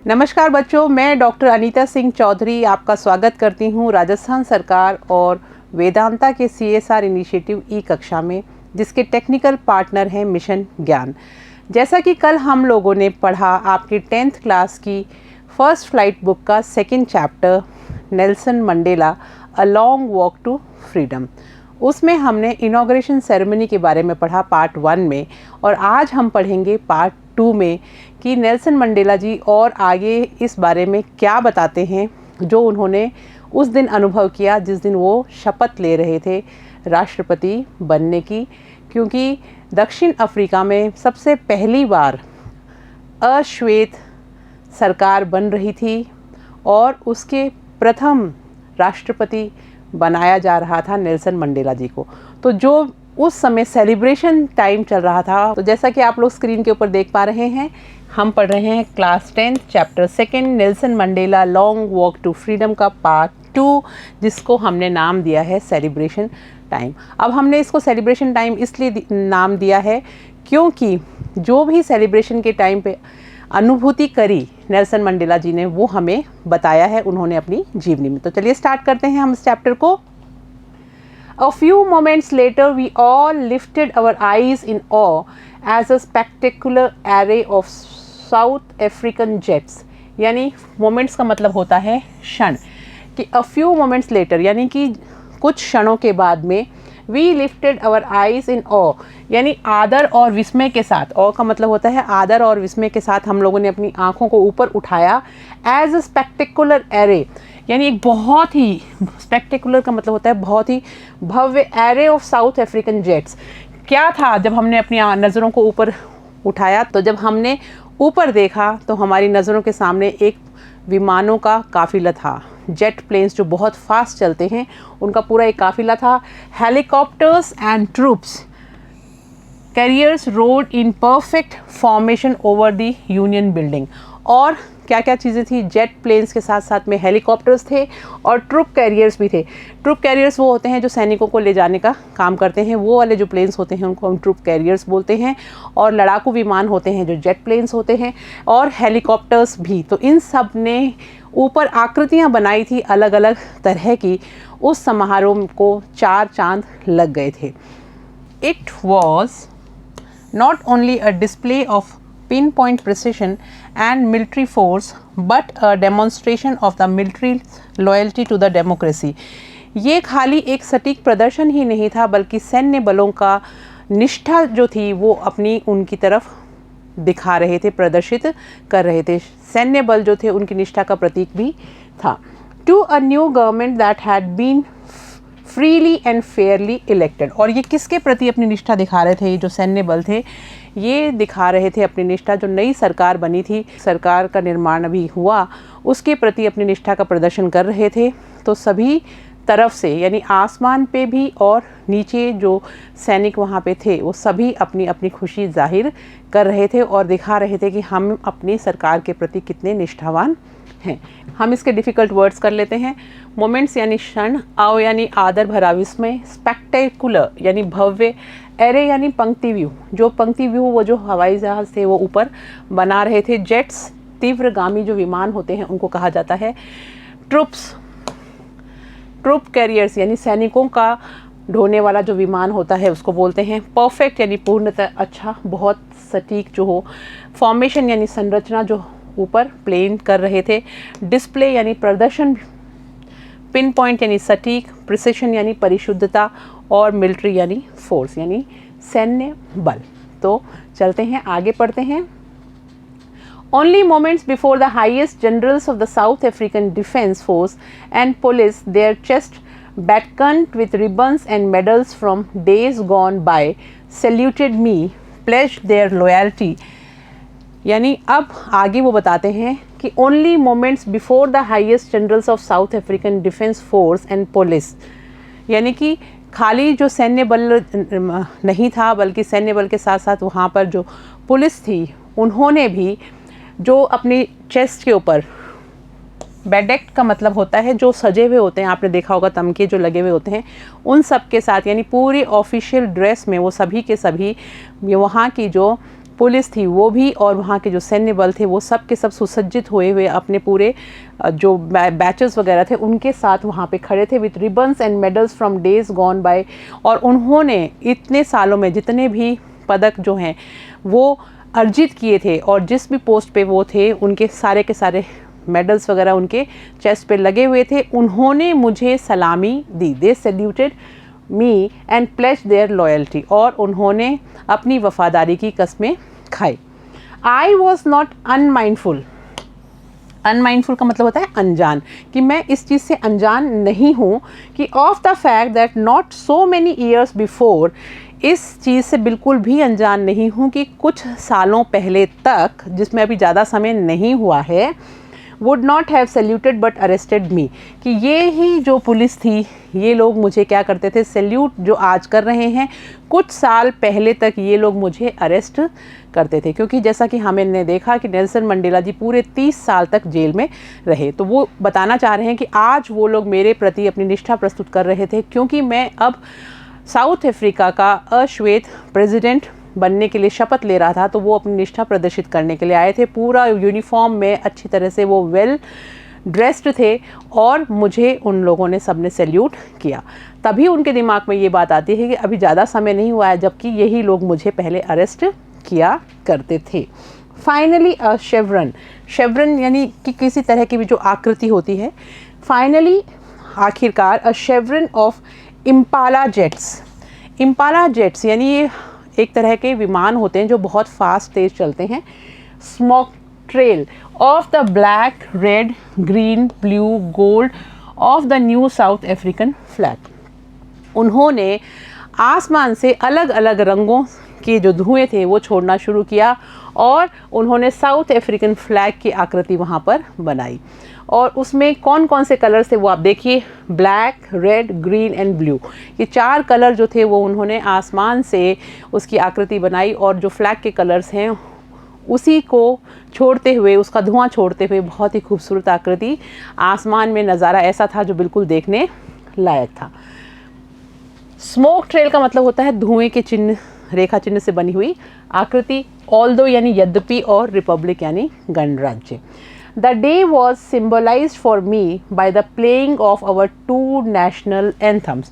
नमस्कार बच्चों, मैं डॉक्टर अनीता सिंह चौधरी आपका स्वागत करती हूँ राजस्थान सरकार और वेदांता के CSR इनिशिएटिव ई कक्षा में, जिसके टेक्निकल पार्टनर हैं मिशन ज्ञान। जैसा कि कल हम लोगों ने पढ़ा आपकी 10th क्लास की फर्स्ट फ्लाइट बुक का second chapter Nelson Mandela a long walk to freedom. उसमें हमने इनॉग्रेशन सेरेमनी के बारे में पढ़ा पार्ट 1 में, और आज हम पढ़ेंगे पार्ट 2 में कि नेल्सन मंडेला जी और आगे इस बारे में क्या बताते हैं जो उन्होंने उस दिन अनुभव किया जिस दिन वो शपथ ले रहे थे राष्ट्रपति बनने की, क्योंकि दक्षिण अफ्रीका में सबसे पहली बार अश्वेत सरकार बन रही थी और उसके प्रथम राष्ट्रपति बनाया जा रहा था नेल्सन मंडेला जी को। तो जो उस समय सेलिब्रेशन टाइम चल रहा था, तो जैसा कि आप लोग स्क्रीन के ऊपर देख पा रहे हैं, हम पढ़ रहे हैं class 10 chapter 2 Nelson Mandela long walk to freedom का पार्ट 2, जिसको हमने नाम दिया है सेलिब्रेशन टाइम। अब हमने इसको सेलिब्रेशन टाइम इसलिए नाम दिया है क्योंकि जो भी सेलिब्रेशन के टाइम पे अनुभूति करी नेल्सन मंडेला जी ने, वो हमें बताया है उन्होंने अपनी जीवनी में। तो चलिए स्टार्ट करते हैं हम इस चैप्टर को। A few moments later, we all lifted our eyes in awe as a spectacular array of South African jets. यानी moments का मतलब होता है क्षण, कि a few moments later यानी कि कुछ क्षणों के बाद में we lifted our eyes in awe यानी आदर और विस्मय के साथ, awe का मतलब होता है आदर और विस्मय के साथ हम लोगों ने अपनी आँखों को ऊपर उठाया as a spectacular array यानी एक बहुत ही, स्पेक्टेकुलर का मतलब होता है बहुत ही भव्य, array of South African jets. क्या था जब हमने अपनी नज़रों को ऊपर उठाया, तो जब हमने ऊपर देखा तो हमारी नज़रों के सामने एक विमानों का काफ़िला था। जेट प्लेन्स जो बहुत फास्ट चलते हैं, उनका पूरा एक काफ़िला था। Helicopters and troops carriers road in perfect formation over the union building. और क्या क्या चीज़ें थी, जेट प्लेन्स के साथ साथ में हेलीकॉप्टर्स थे और ट्रुप कैरियर्स भी थे। ट्रुप कैरियर्स वो होते हैं जो सैनिकों को ले जाने का काम करते हैं, वो वाले जो प्लेन्स होते हैं उनको हम ट्रुप कैरियर्स बोलते हैं। और लड़ाकू विमान होते हैं जो जेट प्लेन्स होते हैं, और हेलीकॉप्टर्स भी। तो इन सब ने ऊपर आकृतियाँ बनाई थी अलग अलग तरह की। उस समारोह को 4 चांद लग गए थे। It was not only a display of pinpoint precision and military force but a demonstration of the military loyalty to the democracy। ये खाली एक सटीक प्रदर्शन ही नहीं था, बल्कि सैन्य बलों का निष्ठा जो थी वो अपनी उनकी तरफ दिखा रहे थे, प्रदर्शित कर रहे थे। सैन्य बल जो थे उनकी निष्ठा का प्रतीक भी था। To a new government that had been freely and fairly elected। और ये किसके प्रति अपनी निष्ठा दिखा रहे थे? ये जो सैन्य बल थे ये दिखा रहे थे अपनी निष्ठा, जो नई सरकार बनी थी, सरकार का निर्माण अभी हुआ, उसके प्रति अपनी निष्ठा का प्रदर्शन कर रहे थे। तो सभी तरफ से, यानी आसमान पे भी और नीचे जो सैनिक वहाँ पे थे, वो सभी अपनी अपनी खुशी जाहिर कर रहे थे और दिखा रहे थे कि हम अपनी सरकार के प्रति कितने निष्ठावान हैं। हम इसके डिफ़िकल्ट वर्ड्स कर लेते हैं। मोमेंट्स यानी क्षण, आओ यानी आदर भरा विस्मय, स्पेक्टेकुलर यानी भव्य, एरे यानी पंक्ति व्यू, जो पंक्ति व्यू वो जो हवाई जहाज़ थे वो ऊपर बना रहे थे। जेट्स तीव्रगामी जो विमान होते हैं उनको कहा जाता है। ट्रुप्स, ट्रुप कैरियर्स यानी सैनिकों का ढोने वाला जो विमान होता है उसको बोलते हैं। परफेक्ट यानी पूर्णतः अच्छा, बहुत सटीक जो हो। फॉर्मेशन यानी संरचना जो ऊपर प्लेन कर रहे थे। डिस्प्ले यानी प्रदर्शन। पिन पॉइंट यानी सटीक। प्रिसिशन यानी परिशुद्धता। और मिलिट्री यानी फोर्स यानी सैन्य बल। तो चलते हैं आगे पढ़ते हैं। Only moments before the highest generals of the South African Defence Force and police, their chest battened with ribbons and medals from days gone by, saluted me, pledged their loyalty। यानी अब आगे वो बताते हैं कि only moments before the highest generals of South African Defence Force and police, यानी कि खाली जो सैन्य बल नहीं था, बल्कि सैन्य बल के साथ साथ वहाँ पर जो पुलिस थी उन्होंने भी जो अपनी चेस्ट के ऊपर, बेडेक्ट का मतलब होता है जो सजे हुए होते हैं, आपने देखा होगा तमके जो लगे हुए होते हैं, उन सब के साथ यानी पूरी ऑफिशियल ड्रेस में वो सभी के सभी वहाँ की जो पुलिस थी वो भी, और वहाँ के जो सैन्य बल थे वो सब के सब सुसज्जित हुए हुए अपने पूरे जो बैचेस वगैरह थे उनके साथ वहाँ पे खड़े थे with ribbons and medals from days gone by. और उन्होंने इतने सालों में जितने भी पदक जो हैं वो अर्जित किए थे और जिस भी पोस्ट पे वो थे उनके सारे के सारे मेडल्स वगैरह उनके चेस्ट पे लगे हुए थे। उन्होंने मुझे सलामी दी, they saluted me and pledge their loyalty, और उन्होंने अपनी वफादारी की कस्में खाई। I was not unmindful, unmindful का मतलब होता है अनजान, कि मैं इस चीज़ से अनजान नहीं हूँ कि of the fact that not so many years before, इस चीज़ से बिल्कुल भी अनजान नहीं हूँ कि कुछ सालों पहले तक, जिसमें अभी ज़्यादा समय नहीं हुआ है, would not have saluted but arrested me, कि ये ही जो पुलिस थी ये लोग मुझे क्या करते थे, सैल्यूट जो आज कर रहे हैं, कुछ साल पहले तक ये लोग मुझे अरेस्ट करते थे। क्योंकि जैसा कि हमने देखा कि नेल्सन मंडेला जी पूरे 30 साल तक जेल में रहे, तो वो बताना चाह रहे हैं कि आज वो लोग मेरे प्रति अपनी निष्ठा प्रस्तुत कर रहे थे, क्योंकि मैं अब साउथ अफ्रीका का अश्वेत प्रेसिडेंट बनने के लिए शपथ ले रहा था, तो वो अपनी निष्ठा प्रदर्शित करने के लिए आए थे। पूरा यूनिफॉर्म में अच्छी तरह से वो वेल ड्रेस्ड थे और मुझे उन लोगों ने सबने सैल्यूट किया। तभी उनके दिमाग में ये बात आती है कि अभी ज़्यादा समय नहीं हुआ है, जबकि यही लोग मुझे पहले अरेस्ट किया करते थे। फाइनली अ शेवरन, शेवरन यानी कि किसी तरह की भी जो आकृति होती है, फाइनली आखिरकार a chevron of Impala jets. Impala jets यानी ये एक तरह के विमान होते हैं जो बहुत फास्ट तेज चलते हैं। Smoke trail of the black red green blue gold of the new south African flag. उन्होंने आसमान से अलग अलग रंगों के जो धुएं थे वो छोड़ना शुरू किया और उन्होंने साउथ अफ्रीकन फ्लैग की आकृति वहाँ पर बनाई। और उसमें कौन कौन से कलर्स थे वो आप देखिए, black red green and blue, ये 4 कलर जो थे वो उन्होंने आसमान से उसकी आकृति बनाई। और जो फ्लैग के कलर्स हैं उसी को छोड़ते हुए, उसका धुआं छोड़ते हुए बहुत ही खूबसूरत आकृति आसमान में नज़ारा ऐसा था जो बिल्कुल देखने लायक था। स्मोक ट्रेल का मतलब होता है धुएं के चिन्ह, रेखा चिन्ह से बनी हुई आकृति। ऑल्दो यानी यद्यपि और रिपब्लिक यानी गणराज्य। The day was symbolized for me by the playing of our 2 national anthems।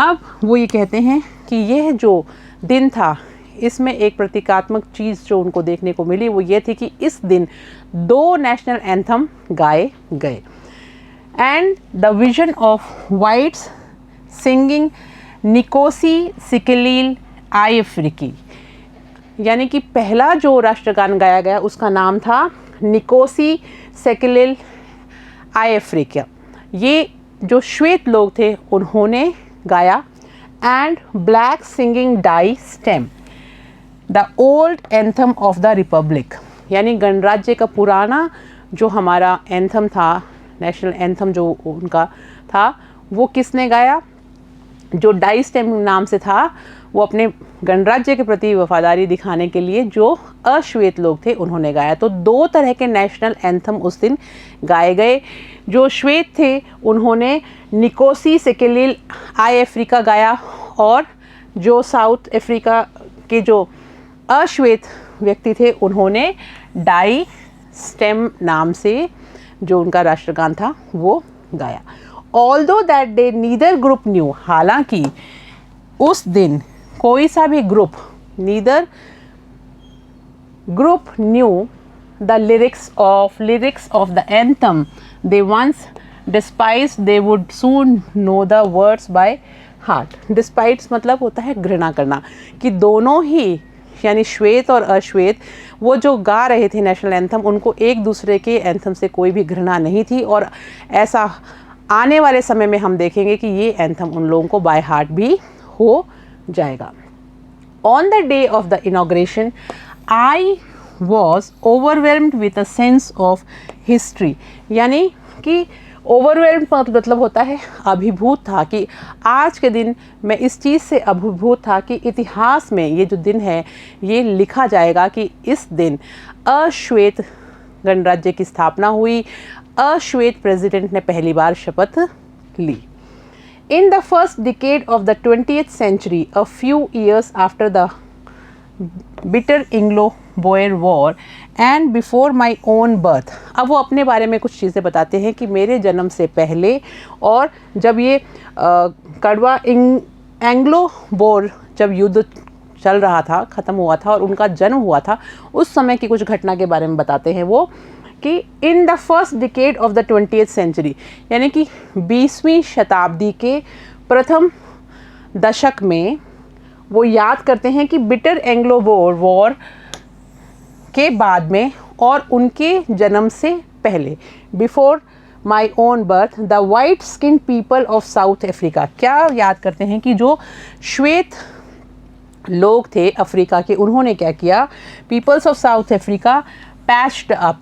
अब वो ये कहते हैं कि यह जो दिन था इसमें एक प्रतीकात्मक चीज़ जो उनको देखने को मिली वो ये थी कि इस दिन 2 नेशनल एंथम गाए गए। And the vision of whites singing Nkosi Sikelel iAfrika, यानी कि पहला जो राष्ट्रगान गाया गया उसका नाम था निकोसी सेकेलिल आई अफ्रीका। ये जो श्वेत लोग थे उन्होंने गाया। And black singing die stem the old anthem of the republic, यानी गणराज्य का पुराना जो हमारा एंथम था, नेशनल एंथम जो उनका था, वो किसने गाया? जो डाई स्टेम नाम से था, वो अपने गणराज्य के प्रति वफादारी दिखाने के लिए जो अश्वेत लोग थे उन्होंने गाया। तो 2 तरह के नेशनल एंथम उस दिन गाए गए। जो श्वेत थे उन्होंने निकोसी सेकेलिल आई अफ्रीका गाया और जो साउथ अफ्रीका के जो अश्वेत व्यक्ति थे उन्होंने डाई स्टेम नाम से जो उनका राष्ट्रगान था वो गाया। Although that day neither group knew, हालांकि उस दिन कोई सा भी ग्रुप, neither group knew the lyrics of the anthem they once despise they would soon know the words by heart. Despised मतलब होता है घृणा करना, कि दोनों ही यानी श्वेत और अश्वेत वो जो गा रहे थे नेशनल एंथम, उनको एक दूसरे के एंथम से कोई भी घृणा नहीं थी। और ऐसा आने वाले समय में हम देखेंगे कि ये एंथम उन लोगों को बाय हार्ट भी हो जाएगा। On the day of the inauguration I was overwhelmed with a sense of history, यानी कि ओवरवेल्म्ड मतलब होता है अभिभूत था, कि आज के दिन मैं इस चीज़ से अभिभूत था कि इतिहास में ये जो दिन है ये लिखा जाएगा कि इस दिन अश्वेत गणराज्य की स्थापना हुई, अश्वेत प्रेसिडेंट ने पहली बार शपथ ली। In the first decade of the 20th century, a few years after the bitter Anglo Boer war and before my own birth. अब वो अपने बारे में कुछ चीज़ें बताते हैं कि मेरे जन्म से पहले और जब ये कड़वा एंग्लो बोर जब युद्ध चल रहा था, ख़त्म हुआ था और उनका जन्म हुआ था, उस समय की कुछ घटना के बारे में बताते हैं वो कि in the first decade of the 20th century, यानी कि 20वीं शताब्दी के प्रथम दशक में वो याद करते हैं कि बिटर एंग्लो बोर वॉर के बाद में और उनके जन्म से पहले, before my own birth, the white skin people of South Africa. क्या याद करते हैं कि जो श्वेत लोग थे अफ्रीका के, उन्होंने क्या किया, peoples of South Africa patched up.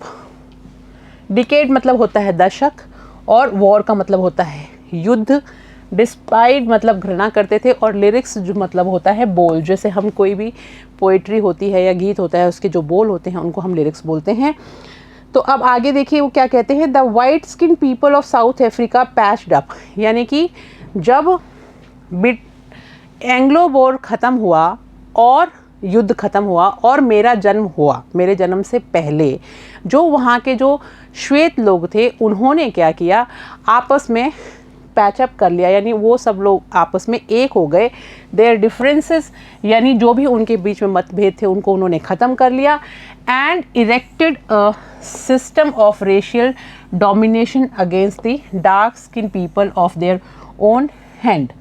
Decade मतलब होता है दशक और वॉर का मतलब होता है युद्ध, डिस्पाइट मतलब घृणा करते थे और लिरिक्स जो मतलब होता है बोल। जैसे हम कोई भी पोइट्री होती है या गीत होता है उसके जो बोल होते हैं उनको हम लिरिक्स बोलते हैं। तो अब आगे देखिए वो क्या कहते हैं, the white skin people of South Africa patched up, यानी कि जब एंग्लो वॉर ख़त्म हुआ और युद्ध ख़त्म हुआ और मेरा जन्म हुआ, मेरे जन्म से पहले जो वहाँ के जो श्वेत लोग थे उन्होंने क्या किया, आपस में पैचअप कर लिया, यानी वो सब लोग आपस में एक हो गए। देयर डिफरेंसेस, यानी जो भी उनके बीच में मतभेद थे उनको उन्होंने ख़त्म कर लिया। And erected a system of racial domination against the dark skin people of their own hand.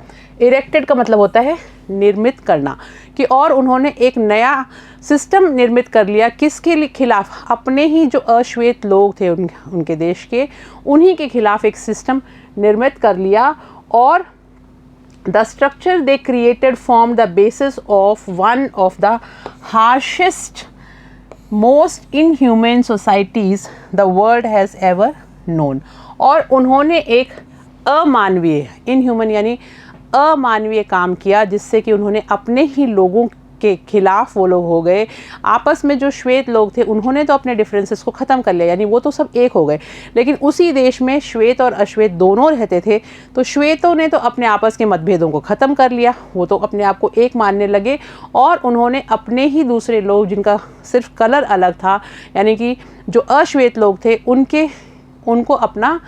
Erected का मतलब होता है निर्मित करना, कि और उन्होंने एक नया सिस्टम निर्मित कर लिया, किसके खिलाफ, अपने ही जो अश्वेत लोग थे उनके देश के, उन्हीं के खिलाफ एक सिस्टम निर्मित कर लिया। और the structure they created form the basis of one of the harshest most inhuman societies the world has ever known. और उन्होंने एक अमानवीय, इनह्यूमन यानी अमानवीय काम किया, जिससे कि उन्होंने अपने ही लोगों के खिलाफ वो लोग हो गए। आपस में जो श्वेत लोग थे उन्होंने तो अपने डिफरेंसेस को ख़त्म कर लिया, यानी वो तो सब एक हो गए, लेकिन उसी देश में श्वेत और अश्वेत दोनों रहते थे। तो श्वेतों ने तो अपने आपस के मतभेदों को ख़त्म कर लिया, वो तो अपने आप को एक मानने लगे, और उन्होंने अपने ही दूसरे लोग जिनका सिर्फ कलर अलग था, यानी कि जो अश्वेत लोग थे उनको अपना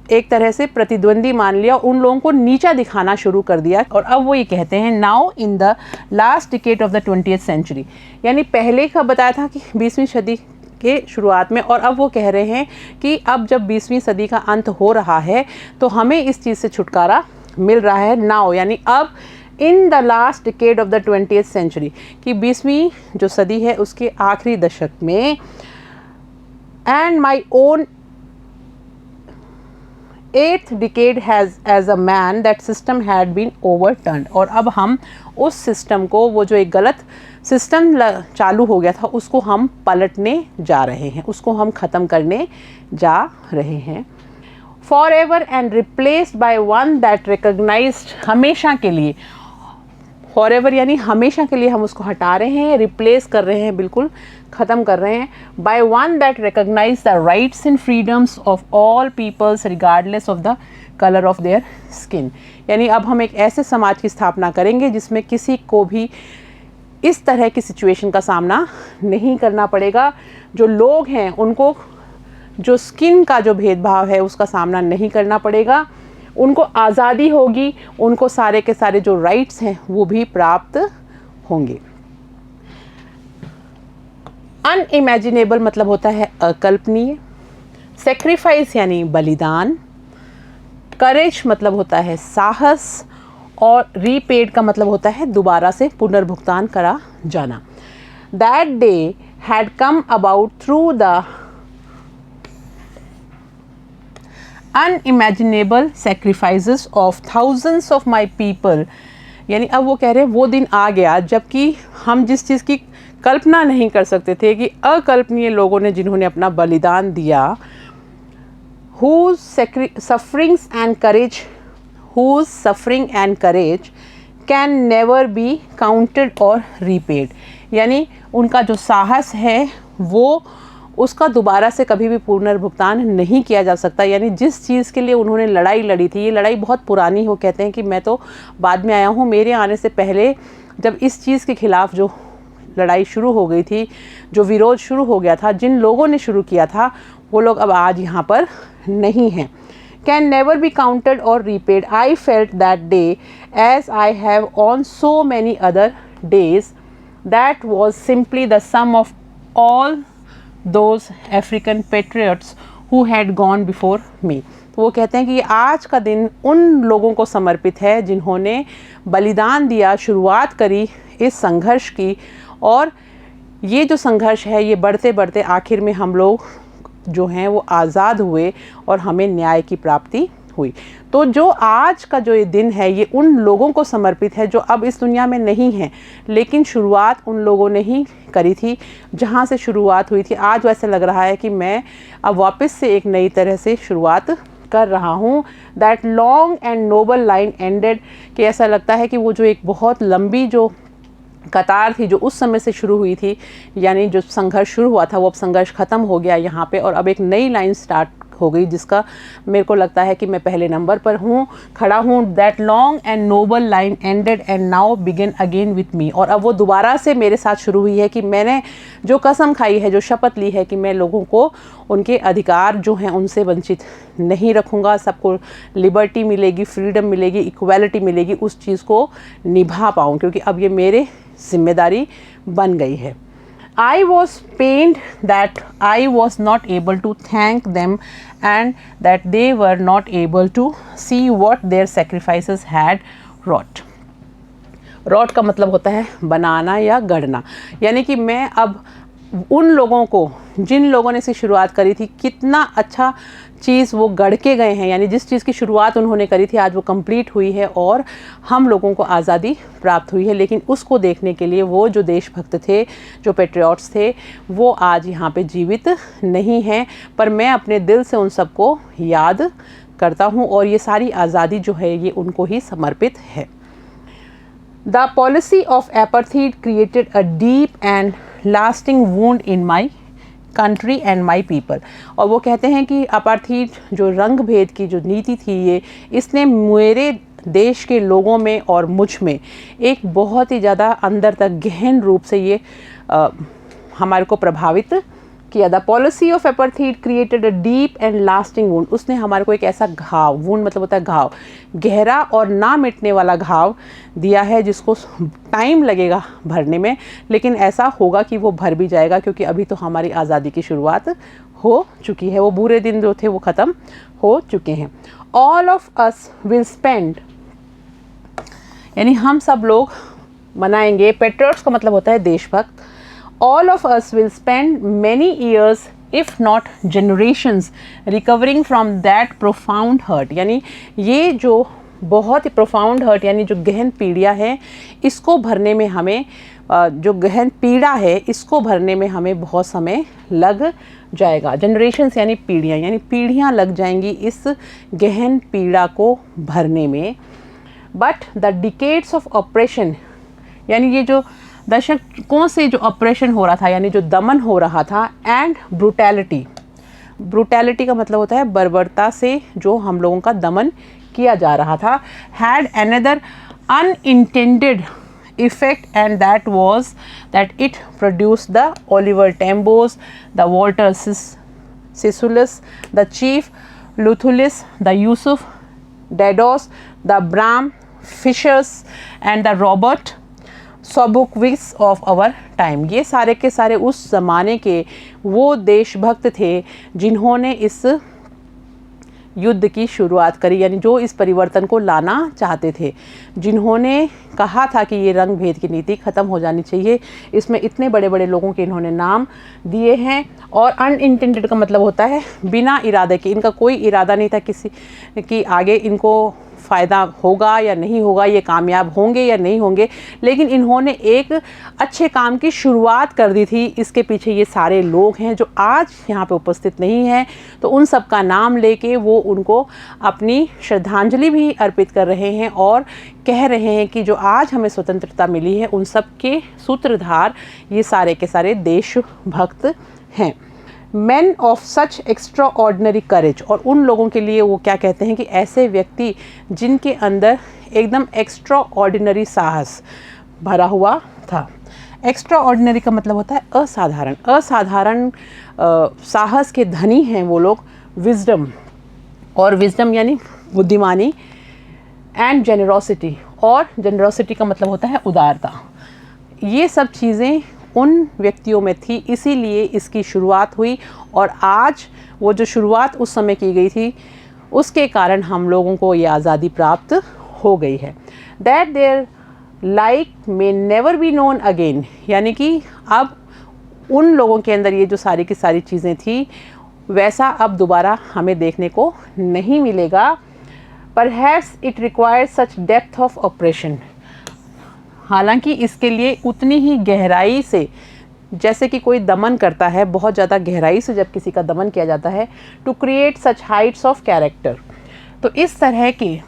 एक तरह से प्रतिद्वंदी मान लिया, उन लोगों को नीचा दिखाना शुरू कर दिया। और अब वो ये कहते हैं, now in the last decade of the 20th century, यानी पहले का बताया था कि 20वीं सदी के शुरुआत में, और अब वो कह रहे हैं कि अब जब 20वीं सदी का अंत हो रहा है तो हमें इस चीज़ से छुटकारा मिल रहा है। नाउ यानी अब, in the last decade of the 20th century, कि 20वीं जो सदी है उसके आखिरी दशक में, and my own 8th decade has as a man that system had been overturned। और अब हम उस सिस्टम को, वो जो एक गलत सिस्टम चालू हो गया था, उसको हम पलटने जा रहे हैं, उसको हम ख़त्म करने जा रहे हैं। Forever and replaced by one that recognized, हमेशा के लिए, फॉरएवर यानी हमेशा के लिए हम उसको हटा रहे हैं, रिप्लेस कर रहे हैं, बिल्कुल ख़त्म कर रहे हैं, by one that recognise the rights and freedoms of all peoples regardless of the colour of their skin. यानी अब हम एक ऐसे समाज की स्थापना करेंगे जिसमें किसी को भी इस तरह की सिचुएशन का सामना नहीं करना पड़ेगा। जो लोग हैं उनको जो स्किन का जो भेदभाव है उसका सामना नहीं करना पड़ेगा, उनको आज़ादी होगी, उनको सारे के सारे जो राइट्स हैं वो भी प्राप्त होंगे। अनइमेजिनेबल मतलब होता है अकल्पनीय, सेक्रीफाइस यानी बलिदान, करेज मतलब होता है साहस, और रीपेड का मतलब होता है दोबारा से पुनर्भुगतान करा जाना। That day had come about through the unimaginable sacrifices of thousands of my people। यानी अब वो कह रहे हैं वो दिन आ गया जबकि हम जिस चीज़ की कल्पना नहीं कर सकते थे, कि अकल्पनीय लोगों ने जिन्होंने अपना बलिदान दिया, whose suffering and courage can never be counted or repaid। यानी उनका जो साहस है वो, उसका दोबारा से कभी भी पुनर्भुगतान नहीं किया जा सकता। यानी जिस चीज़ के लिए उन्होंने लड़ाई लड़ी थी, ये लड़ाई बहुत पुरानी हो, कहते हैं कि मैं तो बाद में आया हूँ, मेरे आने से पहले जब इस चीज़ के खिलाफ जो लड़ाई शुरू हो गई थी, जो विरोध शुरू हो गया था, जिन लोगों ने शुरू किया था, वो लोग अब आज यहाँ पर नहीं हैं. Can never be counted or repaid. I felt that day as I have on so many other days. That was simply the sum of all those African patriots who had gone before me. तो वो कहते हैं कि आज का दिन उन लोगों को समर्पित है जिन्होंने बलिदान दिया, शुरुआत करी इस संघर्ष की, और ये जो संघर्ष है ये बढ़ते बढ़ते आखिर में हम लोग जो हैं वो आज़ाद हुए और हमें न्याय की प्राप्ति हुई. तो जो आज का जो ये दिन है ये उन लोगों को समर्पित है जो अब इस दुनिया में नहीं हैं, लेकिन शुरुआत उन लोगों ने ही करी थी जहाँ से शुरुआत हुई थी. आज वैसे लग रहा है कि मैं अब वापस से एक नई तरह से शुरुआत कर रहा हूँ. That long and noble line ended, कि ऐसा लगता है कि वो जो एक बहुत लंबी जो कतार थी जो उस समय से शुरू हुई थी, यानी जो संघर्ष शुरू हुआ था वो अब संघर्ष ख़त्म हो गया यहाँ पे, और अब एक नई लाइन स्टार्ट हो गई जिसका मेरे को लगता है कि मैं पहले नंबर पर खड़ा हूँ. That long and noble line ended and now begin again with me. और अब वो दोबारा से मेरे साथ शुरू हुई है कि मैंने जो कसम खाई है, जो शपथ ली है कि मैं लोगों को उनके अधिकार जो हैं उनसे वंचित नहीं रखूँगा. सबको लिबर्टी मिलेगी, फ्रीडम मिलेगी, इक्वालिटी मिलेगी, उस चीज़ को निभा पाऊँ, क्योंकि अब ये मेरे जिम्मेदारी बन गई है. I was pained that I was not able to thank them and that they were not able to see what their sacrifices had wrought. Wrought का मतलब होता है बनाना या गढ़ना, यानी कि मैं अब उन लोगों को, जिन लोगों ने इसे शुरुआत करी थी, कितना अच्छा चीज़ वो गढ़ के गए हैं, यानी जिस चीज़ की शुरुआत उन्होंने करी थी आज वो कंप्लीट हुई है और हम लोगों को आज़ादी प्राप्त हुई है. लेकिन उसको देखने के लिए वो जो देशभक्त थे, जो पेट्रियट्स थे, वो आज यहाँ पे जीवित नहीं हैं, पर मैं अपने दिल से उन सबको याद करता हूँ और ये सारी आज़ादी जो है ये उनको ही समर्पित है. The policy of apartheid created a deep and lasting wound in my country and my people. और वो कहते हैं कि अपार्थीड जो रंग भेद की जो नीति थी इसने मेरे देश के लोगों में और मुझ में एक बहुत ही ज़्यादा अंदर तक गहन रूप से ये हमारे को प्रभावित किया. The policy of apartheid created a deep and lasting wound. उसने हमारे को एक ऐसा घाव, वुंड मतलब होता है घाव, गहरा और ना मिटने वाला घाव दिया है जिसको टाइम लगेगा भरने में, लेकिन ऐसा होगा कि वो भर भी जाएगा, क्योंकि अभी तो हमारी आज़ादी की शुरुआत हो चुकी है. वो बुरे दिन जो थे वो ख़त्म हो चुके हैं. All of us will spend, यानी हम सब लोग मनाएंगे. पेट्रियट्स का मतलब होता है देशभक्त. All of us will spend many years, if not generations, recovering from that profound hurt. यानी ये जो बहुत ही profound hurt, यानी जो गहन पीड़ा है, इसको भरने में हमें जो गहन पीड़ा है इसको भरने में हमें बहुत समय लग जाएगा. जनरेशन्स यानी पीढ़ियाँ, यानी पीढ़ियाँ लग जाएंगी इस गहन पीड़ा को भरने में. But the decades of operation, यानी ये जो दशकों से जो ऑपरेशन हो रहा था, यानी जो दमन हो रहा था, एंड ब्रूटैलिटी. ब्रूटैलिटी का मतलब होता है बर्बरता से जो हम लोगों का दमन किया जा रहा था. Had another unintended effect, and that was that it produced the Oliver Tambos, the Walter Sissulus, the Chief Lucullus, the Yusuf Dados, the Bram Fishers and the Robert Sobukvis of our time. ये सारे के सारे उस ज़माने के वो देशभक्त थे जिन्होंने इस युद्ध की शुरुआत करी, यानी जो इस परिवर्तन को लाना चाहते थे, जिन्होंने कहा था कि ये रंग भेद की नीति ख़त्म हो जानी चाहिए. इसमें इतने बड़े बड़े लोगों के इन्होंने नाम दिए हैं. और अनइंटेंडेड का मतलब होता है बिना इरादे के, इनका कोई इरादा नहीं था किसी कि आगे इनको फ़ायदा होगा या नहीं होगा, ये कामयाब होंगे या नहीं होंगे, लेकिन इन्होंने एक अच्छे काम की शुरुआत कर दी थी. इसके पीछे ये सारे लोग हैं जो आज यहाँ पे उपस्थित नहीं हैं, तो उन सब का नाम लेके वो उनको अपनी श्रद्धांजलि भी अर्पित कर रहे हैं और कह रहे हैं कि जो आज हमें स्वतंत्रता मिली है उन सब के सूत्रधार ये सारे के सारे देशभक्त हैं. Men of such extraordinary courage, और उन लोगों के लिए वो क्या कहते हैं कि ऐसे व्यक्ति जिनके अंदर एकदम एक्स्ट्रा ऑर्डिनरी साहस भरा हुआ था. एक्स्ट्रा ऑर्डिनरी का मतलब होता है असाधारण। असाधारण साहस के धनी हैं वो लोग। विजडम, और विजडम यानी बुद्धिमानी, एंड जेनरोसिटी, और जेनरोसिटी का मतलब होता है उदारता। ये सब चीज़ें उन व्यक्तियों में थी, इसीलिए इसकी शुरुआत हुई। और आज वो जो शुरुआत उस समय की गई थी, उसके कारण हम लोगों को ये आज़ादी प्राप्त हो गई है। That there like may never be known again, यानी कि अब उन लोगों के अंदर ये जो सारी की सारी चीज़ें थी, वैसा अब दोबारा हमें देखने को नहीं मिलेगा। Perhaps it requires such depth of operation, हालांकि इसके लिए उतनी ही गहराई से, जैसे कि कोई दमन करता है, बहुत ज़्यादा गहराई से जब किसी का दमन किया जाता है, to create such heights of character. तो इस तरह के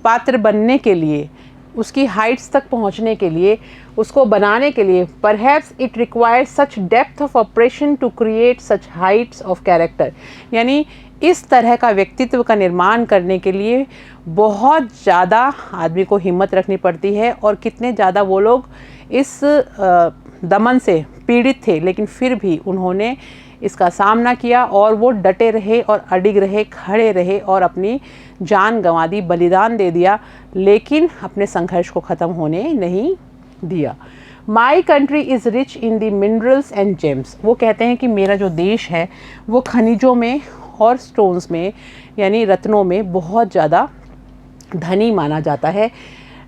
पात्र बनने के लिए, उसकी हाइट्स तक पहुंचने के लिए, उसको बनाने के लिए, perhaps it requires such depth of operation to create such heights of character, यानी इस तरह का व्यक्तित्व का निर्माण करने के लिए बहुत ज़्यादा आदमी को हिम्मत रखनी पड़ती है। और कितने ज़्यादा वो लोग इस दमन से पीड़ित थे, लेकिन फिर भी उन्होंने इसका सामना किया और वो डटे रहे और अडिग रहे, खड़े रहे और अपनी जान गंवा दी, बलिदान दे दिया, लेकिन अपने संघर्ष को ख़त्म होने नहीं दिया। My country is rich in the minerals and James, वो कहते हैं कि मेरा जो देश है वो खनिजों में और स्टोन्स में, यानी रत्नों में बहुत ज़्यादा धनी माना जाता है।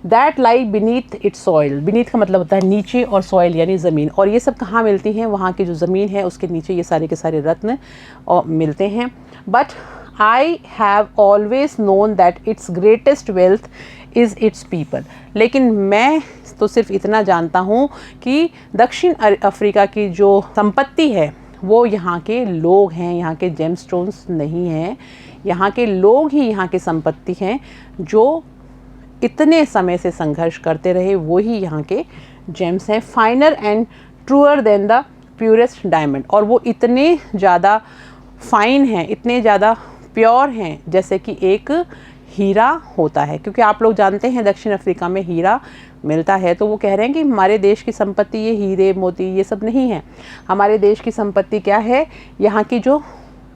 That lie beneath it's soil, beneath का मतलब होता है नीचे, और सॉइल यानी ज़मीन। और ये सब कहाँ मिलती हैं? वहाँ की जो ज़मीन है उसके नीचे ये सारे के सारे रत्न मिलते हैं। But I have always known that it's greatest wealth is it's people, लेकिन मैं तो सिर्फ इतना जानता हूँ कि दक्षिण अफ्रीका की जो संपत्ति है वो यहाँ के लोग हैं, यहाँ के जेमस्टोन्स नहीं हैं। यहाँ के लोग ही यहाँ की संपत्ति हैं, जो इतने समय से संघर्ष करते रहे, वो ही यहाँ के जेम्स हैं। Finer and truer than the purest diamond, और वो इतने ज़्यादा फाइन हैं, इतने ज़्यादा प्योर हैं, जैसे कि एक हीरा होता है। क्योंकि आप लोग जानते हैं दक्षिण अफ्रीका में हीरा मिलता है, तो वो कह रहे हैं कि हमारे देश की संपत्ति ये हीरे मोती ये सब नहीं है। हमारे देश की संपत्ति क्या है? यहाँ की जो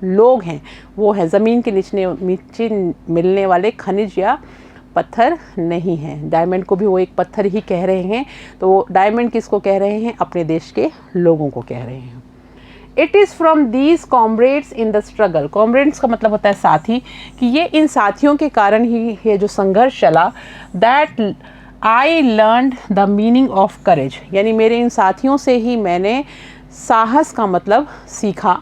लोग हैं वो है ज़मीन के नीचे मिलने वाले खनिज या पत्थर नहीं हैं। डायमंड को भी वो एक पत्थर ही कह रहे हैं, तो वो डायमंड किसको कह रहे हैं? अपने देश के लोगों को कह रहे हैं। It is from these comrades in the struggle, comrades का मतलब होता है साथी, कि ये इन साथियों के कारण ही ये जो संघर्ष चला, that I learned the meaning of courage, यानी मेरे इन साथियों से ही मैंने साहस का मतलब सीखा,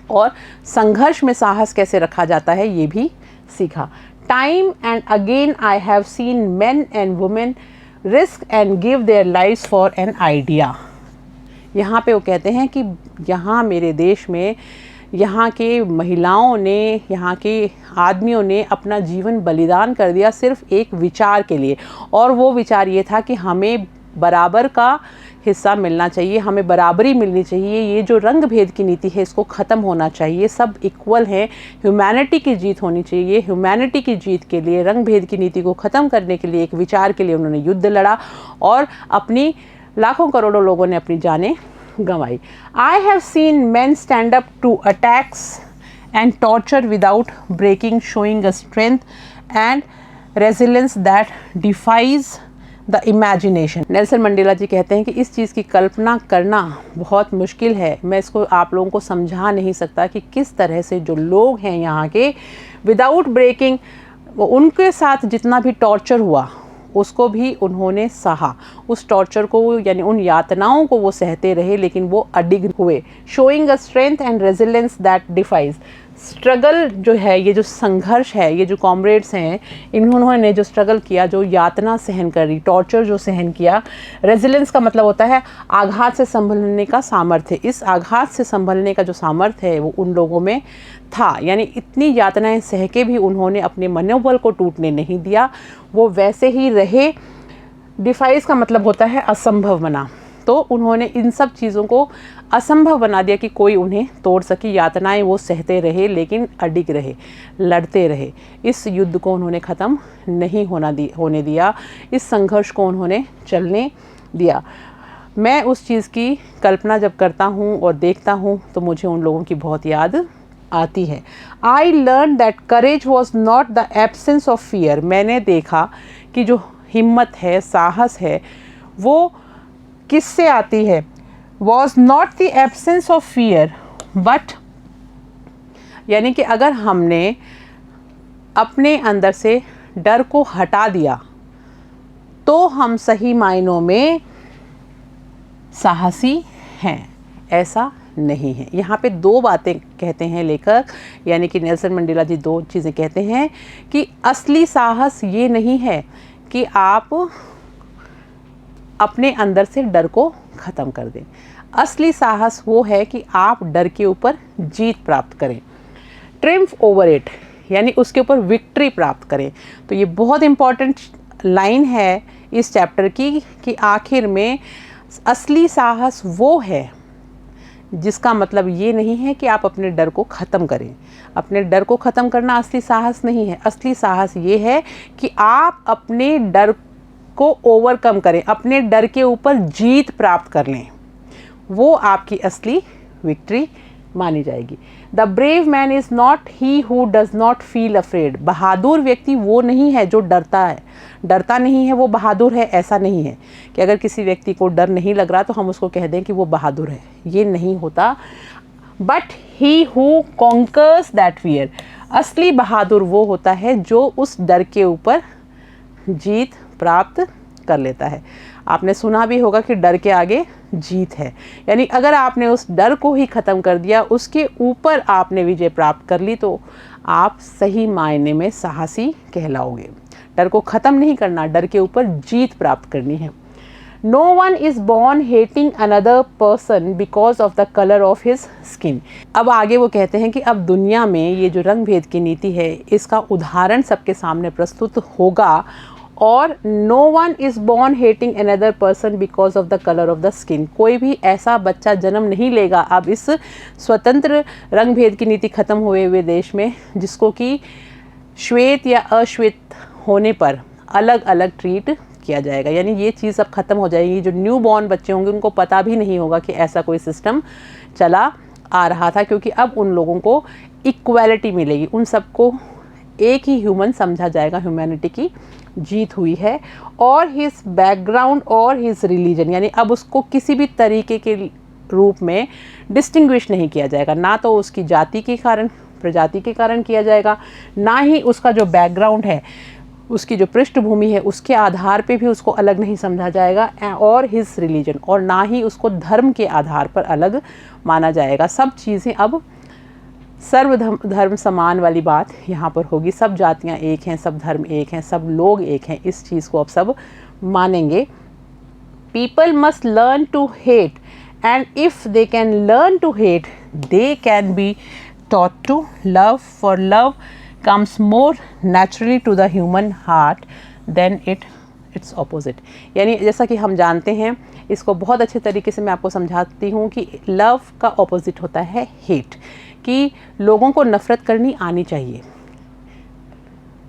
और संघर्ष में साहस कैसे रखा जाता है ये भी सीखा। Time and again I have seen men and women risk and give their lives for an idea. यहाँ पे वो कहते हैं कि यहाँ मेरे देश में यहाँ के महिलाओं ने, यहाँ के आदमियों ने अपना जीवन बलिदान कर दिया सिर्फ एक विचार के लिए, और वो विचार ये था कि हमें बराबर का हिस्सा मिलना चाहिए, हमें बराबरी मिलनी चाहिए, ये जो रंग भेद की नीति है इसको ख़त्म होना चाहिए, सब इक्वल हैं, ह्यूमैनिटी की जीत होनी चाहिए। ह्यूमैनिटी की जीत के लिए, रंग भेद की नीति को ख़त्म करने के लिए, एक विचार के लिए उन्होंने युद्ध लड़ा, और अपनी लाखों करोड़ों लोगों ने अपनी जानें गंवाई। I have seen men stand up to attacks and torture without breaking, showing a strength and resilience that defies the imagination. Nelson Mandela ji कहते हैं कि इस चीज़ की कल्पना करना बहुत मुश्किल है, मैं इसको आप लोगों को समझा नहीं सकता कि किस तरह से जो लोग हैं यहाँ के, विदाउट ब्रेकिंग, उनके साथ जितना भी टॉर्चर हुआ उसको भी उन्होंने सहा, उस टॉर्चर को यानी उन यातनाओं को वो सहते रहे, लेकिन वो अडिग हुए। Showing a strength and resilience that defies, struggle जो है, ये जो संघर्ष है, ये जो कॉमरेड्स हैं, इन्होंने जो स्ट्रगल किया, जो यातना सहन करी, टॉर्चर जो सहन किया। रेजिलेंस का मतलब होता है आघात से संभलने का सामर्थ्य। इस आघात से संभलने का जो सामर्थ्य है वो उन लोगों में था, यानी इतनी यातनाएं सह के भी उन्होंने अपने मनोबल को टूटने नहीं दिया, वो वैसे ही रहे। डिफाइज का मतलब होता है असंभव बना, तो उन्होंने इन सब चीज़ों को असंभव बना दिया कि कोई उन्हें तोड़ सके। यातनाएं वो सहते रहे, लेकिन अडिग रहे, लड़ते रहे। इस युद्ध को उन्होंने ख़त्म नहीं होने दिया, इस संघर्ष को उन्होंने चलने दिया। मैं उस चीज़ की कल्पना जब करता हूँ और देखता हूँ तो मुझे उन लोगों की बहुत याद आती है। I learn that courage was not the absence of fear. मैंने देखा कि जो हिम्मत है, साहस है, वो किससे आती है? Was not the absence of fear but, यानी कि अगर हमने अपने अंदर से डर को हटा दिया तो हम सही मायनों में साहसी हैं। ऐसा नहीं है। यहाँ पे दो बातें कहते हैं लेखक, यानी कि नेल्सन मंडेला जी दो चीज़ें कहते हैं कि असली साहस ये नहीं है कि आप अपने अंदर से डर को ख़त्म कर दें। असली साहस वो है कि आप डर के ऊपर जीत प्राप्त करें, ट्रिम्फ ओवर इट, यानी उसके ऊपर विक्ट्री प्राप्त करें। तो ये बहुत इम्पॉर्टेंट लाइन है इस चैप्टर की कि आखिर में असली साहस वो है जिसका मतलब ये नहीं है कि आप अपने डर को ख़त्म करें। अपने डर को ख़त्म करना असली साहस नहीं है। असली साहस ये है कि आप अपने डर को ओवरकम करें, अपने डर के ऊपर जीत प्राप्त कर लें। वो आपकी असली विक्ट्री मानी जाएगी। The brave man is not he who does not feel afraid. बहादुर व्यक्ति वो नहीं है जो डरता है, डरता नहीं है वो बहादुर है। ऐसा नहीं है कि अगर किसी व्यक्ति को डर नहीं लग रहा तो हम उसको कह दें कि वो बहादुर है, ये नहीं होता। But he who conquers that fear. असली बहादुर वो होता है जो उस डर के ऊपर जीत प्राप्त कर लेता है। आपने सुना भी होगा कि डर के आगे जीत है, यानी अगर आपने उस डर को ही ख़त्म कर दिया, उसके ऊपर आपने विजय प्राप्त कर ली, तो आप सही मायने में साहसी कहलाओगे। डर को ख़त्म नहीं करना, डर के ऊपर जीत प्राप्त करनी है। No one is born hating another person because of the colour of his skin. अब आगे वो कहते हैं कि अब दुनिया में ये जो रंग भेद की नीति है, इसका उदाहरण सबके सामने प्रस्तुत होगा। और no one is born hating another person because of the colour of the skin. कोई भी ऐसा बच्चा जन्म नहीं लेगा अब इस स्वतंत्र रंग भेद की नीति ख़त्म हुए देश में जिसको कि श्वेत या अश्वेत होने पर अलग अलग ट्रीट किया जाएगा। यानी ये चीज़ अब ख़त्म हो जाएगी। जो न्यू बॉर्न बच्चे होंगे उनको पता भी नहीं होगा कि ऐसा कोई सिस्टम चला आ रहा था, क्योंकि अब उन लोगों को इक्वालिटी मिलेगी। उन सबको एक ही ह्यूमन समझा जाएगा। ह्यूमैनिटी की जीत हुई है। और हिज बैकग्राउंड और हिज रिलीजन, यानी अब उसको किसी भी तरीके के रूप में डिस्टिंग्विश नहीं किया जाएगा। ना तो उसकी जाति के कारण, प्रजाति के कारण किया जाएगा, ना ही उसका जो बैकग्राउंड है, उसकी जो पृष्ठभूमि है, उसके आधार पे भी उसको अलग नहीं समझा जाएगा। और हिज रिलीजन, और ना ही उसको धर्म के आधार पर अलग माना जाएगा। सब चीज़ें अब सर्वधर्म समान वाली बात यहाँ पर होगी। सब जातियाँ एक हैं, सब धर्म एक हैं, सब लोग एक हैं। इस चीज़ को अब सब मानेंगे। People must learn to hate and if they can learn to hate they can be taught to love, for love comes more naturally to the human heart than its opposite। यानी जैसा कि हम जानते हैं, इसको बहुत अच्छे तरीके से मैं आपको समझाती हूँ कि लव का ऑपोजिट होता है हेट, कि लोगों को नफ़रत करनी आनी चाहिए।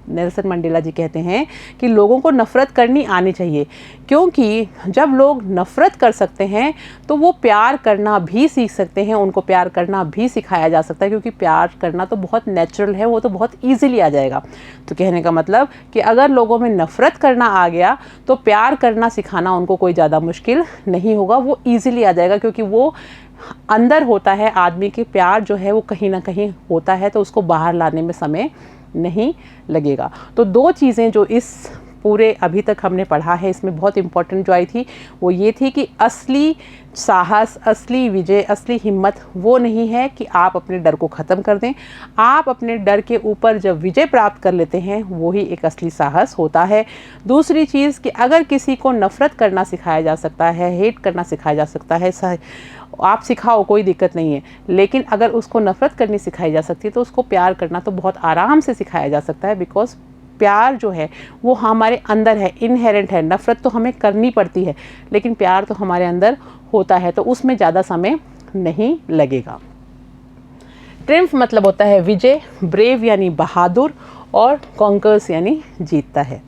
नेल्सन मंडेला जी कहते हैं कि लोगों को नफ़रत करनी आनी चाहिए, क्योंकि जब लोग नफ़रत कर सकते हैं तो वो प्यार करना भी सीख सकते हैं, उनको प्यार करना भी सिखाया जा सकता है, क्योंकि प्यार करना तो बहुत नेचुरल है, वो तो बहुत ईजिली आ जाएगा। तो कहने का मतलब कि अगर लोगों में नफ़रत करना आ गया तो प्यार करना सिखाना उनको कोई ज़्यादा मुश्किल नहीं होगा, वो ईजिली आ जाएगा, क्योंकि वो अंदर होता है। आदमी के प्यार जो है वो कहीं ना कहीं होता है, तो उसको बाहर लाने में समय नहीं लगेगा। तो दो चीज़ें जो इस पूरे अभी तक हमने पढ़ा है, इसमें बहुत इम्पॉर्टेंट जो आई थी वो ये थी कि असली साहस, असली विजय, असली हिम्मत वो नहीं है कि आप अपने डर को ख़त्म कर दें। आप अपने डर के ऊपर जब विजय प्राप्त कर लेते हैं, वो ही एक असली साहस होता है। दूसरी चीज़ कि अगर किसी को नफ़रत करना सिखाया जा सकता है, हेट करना सिखाया जा सकता है, आप सिखाओ, कोई दिक्कत नहीं है, लेकिन अगर उसको नफ़रत करनी सिखाई जा सकती है तो उसको प्यार करना तो बहुत आराम से सिखाया जा सकता है। बिकॉज प्यार जो है वो हमारे अंदर है, इनहेरेंट है। नफ़रत तो हमें करनी पड़ती है, लेकिन प्यार तो हमारे अंदर होता है, तो उसमें ज़्यादा समय नहीं लगेगा। ट्रिम्फ मतलब होता है विजय, ब्रेव यानी बहादुर, और कॉन्कर्स यानी जीतता है।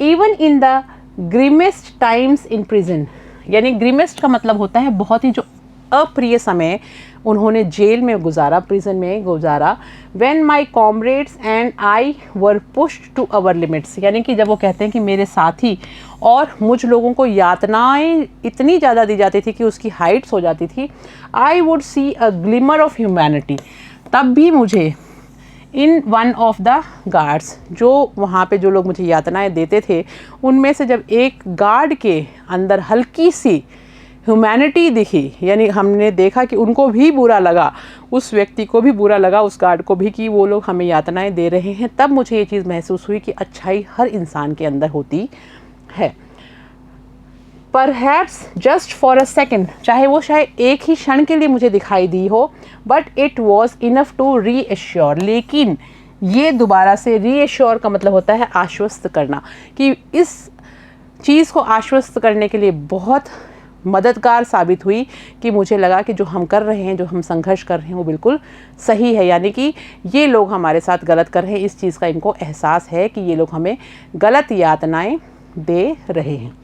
Even in the grimmest times in prison, यानी ग्रीमेस्ट का मतलब होता है बहुत ही जो अप्रिय समय उन्होंने जेल में गुजारा, प्रिजन में गुजारा। When my comrades and I were pushed to our limits, यानी कि जब वो कहते हैं कि मेरे साथी और मुझ लोगों को यातनाएं इतनी ज़्यादा दी जाती थी कि उसकी हाइट्स हो जाती थी। I would see a glimmer of humanity, तब भी मुझे in one of the guards, जो वहाँ पे जो लोग मुझे यातनाएं देते थे उनमें से जब एक गार्ड के अंदर हल्की सी ह्यूमैनिटी दिखी, यानी हमने देखा कि उनको भी बुरा लगा, उस व्यक्ति को भी बुरा लगा, उस गार्ड को भी, कि वो लोग हमें यातनाएं दे रहे हैं, तब मुझे ये चीज़ महसूस हुई कि अच्छाई हर इंसान के अंदर होती है। Perhaps just for a second, चाहे वो शायद एक ही क्षण के लिए मुझे दिखाई दी हो, but it was enough to reassure, लेकिन ये दोबारा से reassure का मतलब होता है आश्वस्त करना, कि इस चीज़ को आश्वस्त करने के लिए बहुत मददगार साबित हुई कि मुझे लगा कि जो हम कर रहे हैं, जो हम संघर्ष कर रहे हैं वो बिल्कुल सही है, यानी कि ये लोग हमारे साथ गलत कर रहे हैं, इस चीज़ का इनको एहसास है कि ये लोग हमें गलत यातनाएं दे रहे हैं।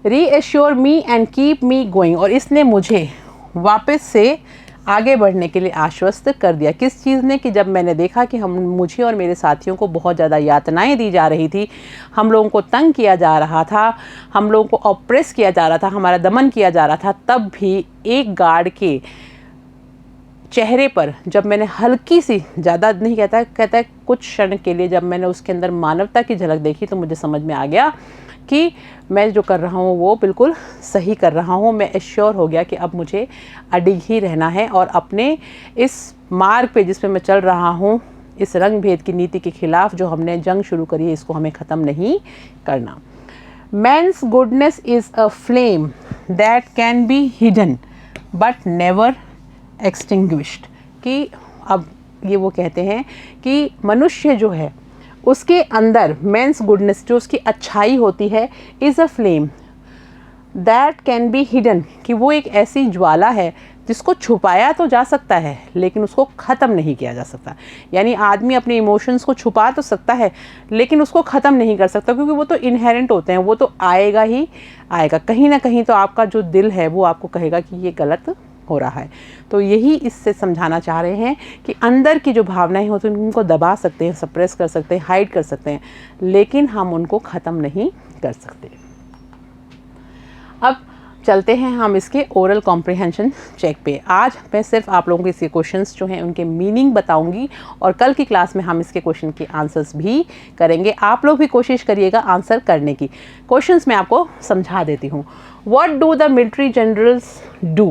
Reassure me and keep me going, और इसने मुझे वापस से आगे बढ़ने के लिए आश्वस्त कर दिया। किस चीज़ ने? कि जब मैंने देखा कि मुझे और मेरे साथियों को बहुत ज़्यादा यातनाएं दी जा रही थी, हम लोगों को तंग किया जा रहा था, हम लोगों को ऑप्रेस किया जा रहा था, हमारा दमन किया जा रहा था, तब भी एक गार्ड के चेहरे पर जब मैंने हल्की सी, ज़्यादा नहीं कहता है कुछ क्षण के लिए जब मैंने उसके अंदर मानवता की झलक देखी, तो मुझे समझ में आ गया कि मैं जो कर रहा हूँ वो बिल्कुल सही कर रहा हूँ। मैं एश्योर हो गया कि अब मुझे अडिग ही रहना है और अपने इस मार्ग पे जिस पे मैं चल रहा हूँ, इस रंग भेद की नीति के खिलाफ जो हमने जंग शुरू करी है, इसको हमें ख़त्म नहीं करना। Man's goodness is a flame that can be hidden but never extinguished, कि अब ये वो कहते हैं कि मनुष्य जो है उसके अंदर मेंस गुडनेस, जो उसकी अच्छाई होती है, is a flame that can be hidden, कि वो एक ऐसी ज्वाला है जिसको छुपाया तो जा सकता है लेकिन उसको ख़त्म नहीं किया जा सकता। यानी आदमी अपने इमोशंस को छुपा तो सकता है लेकिन उसको ख़त्म नहीं कर सकता, क्योंकि वो तो इनहेरेंट होते हैं, वो तो आएगा ही आएगा। कहीं ना कहीं तो आपका जो दिल है वो आपको कहेगा कि ये गलत हो रहा है। तो यही इससे समझाना चाह रहे हैं कि अंदर की जो भावनाएं होती हैं उनको दबा सकते हैं, सप्रेस कर सकते हैं, हाइड कर सकते हैं, लेकिन हम उनको ख़त्म नहीं कर सकते। अब चलते हैं हम इसके ओरल कॉम्प्रिहेंशन चेक पे। आज मैं सिर्फ आप लोगों को इसके क्वेश्चंस जो हैं उनके मीनिंग बताऊंगी और कल की क्लास में हम इसके क्वेश्चन के आंसर्स भी करेंगे। आप लोग भी कोशिश करिएगा आंसर करने की। क्वेश्चंस मैं आपको समझा देती हूँ। What do the military generals do?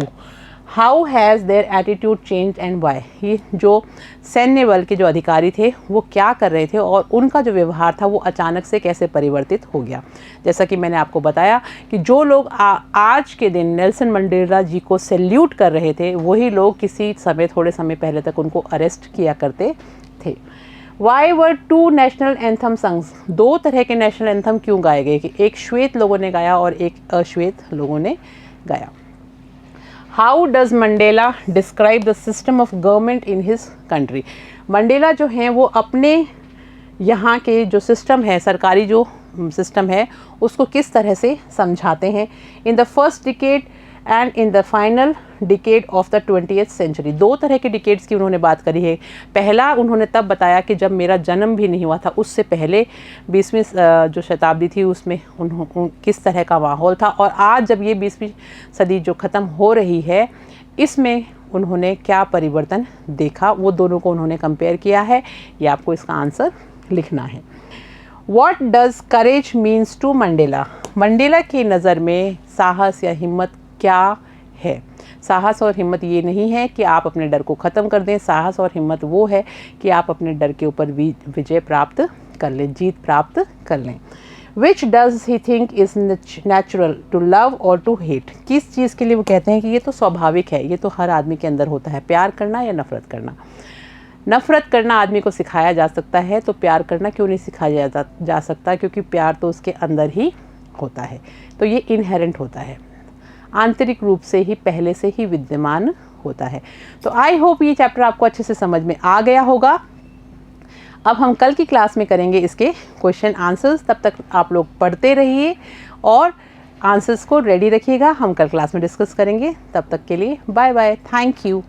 How has their attitude change and why? ये जो सैन्य बल के जो अधिकारी थे वो क्या कर रहे थे और उनका जो व्यवहार था वो अचानक से कैसे परिवर्तित हो गया। जैसा कि मैंने आपको बताया कि जो लोग आज के दिन नेल्सन मंडेला जी को सैल्यूट कर रहे थे, वही लोग किसी समय, थोड़े समय पहले तक उनको अरेस्ट किया करते थे। Why were two national anthem songs? दो तरह के नेशनल एंथम क्यों गाए गए? कि एक श्वेत लोगों ने गाया और एक अश्वेत लोगों ने गाया। How does Mandela describe the system of government in his country? Mandela जो हैं वो अपने यहाँ के जो सिस्टम है, सरकारी जो सिस्टम है, उसको किस तरह से समझाते हैं। In the first decade and in the final decade of the 20th century. दो तरह के डिकेड्स की उन्होंने बात करी है। पहला उन्होंने तब बताया कि जब मेरा जन्म भी नहीं हुआ था, उससे पहले 20वीं जो शताब्दी थी उसमें किस तरह का माहौल था, और आज जब ये 20वीं सदी जो ख़त्म हो रही है इसमें उन्होंने क्या परिवर्तन देखा, वो दोनों को उन्होंने कंपेयर किया है। ये आपको इसका आंसर लिखना है। What does courage means to Mandela? Mandela की नज़र में साहस या हिम्मत क्या है? साहस और हिम्मत ये नहीं है कि आप अपने डर को ख़त्म कर दें। साहस और हिम्मत वो है कि आप अपने डर के ऊपर विजय प्राप्त कर लें, जीत प्राप्त कर लें। Which does he think is natural to love or to hate? किस चीज़ के लिए वो कहते हैं कि ये तो स्वाभाविक है, ये तो हर आदमी के अंदर होता है, प्यार करना या नफ़रत करना? नफ़रत करना आदमी को सिखाया जा सकता है, तो प्यार करना क्यों नहीं सिखाया जा सकता? क्योंकि प्यार तो उसके अंदर ही होता है, तो ये इनहेरेंट होता है, आंतरिक रूप से ही पहले से ही विद्यमान होता है। तो आई होप ये चैप्टर आपको अच्छे से समझ में आ गया होगा। अब हम कल की क्लास में करेंगे इसके क्वेश्चन आंसर्स। तब तक आप लोग पढ़ते रहिए और आंसर्स को रेडी रखिएगा। हम कल क्लास में डिस्कस करेंगे। तब तक के लिए बाय बाय, थैंक यू।